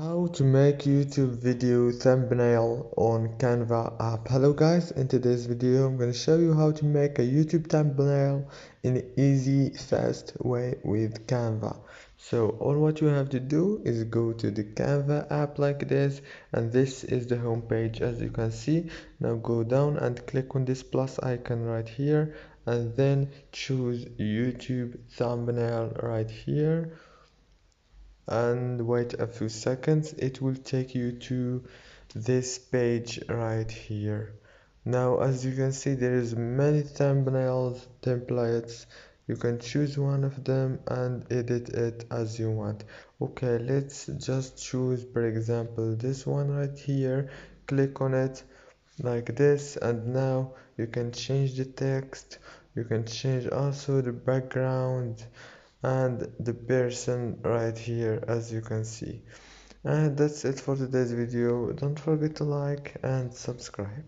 How to make YouTube video thumbnail on Canva app. Hello guys, in today's video I'm going to show you how to make a YouTube thumbnail in an easy, fast way with Canva. So all what you have to do is go to the Canva app like this, and this is the home page as you can see. Now go down and click on this plus icon right here, and then choose YouTube thumbnail right here, and wait a few seconds. It will take you to this page right here. Now as you can see, there is many thumbnails templates. You can choose one of them and edit it as you want. Okay, let's just choose, for example, this one right here. Click on it like this, and now you can change the text. You can change also the background and the person right here as you can see. And that's it for today's video. Don't forget to like and subscribe.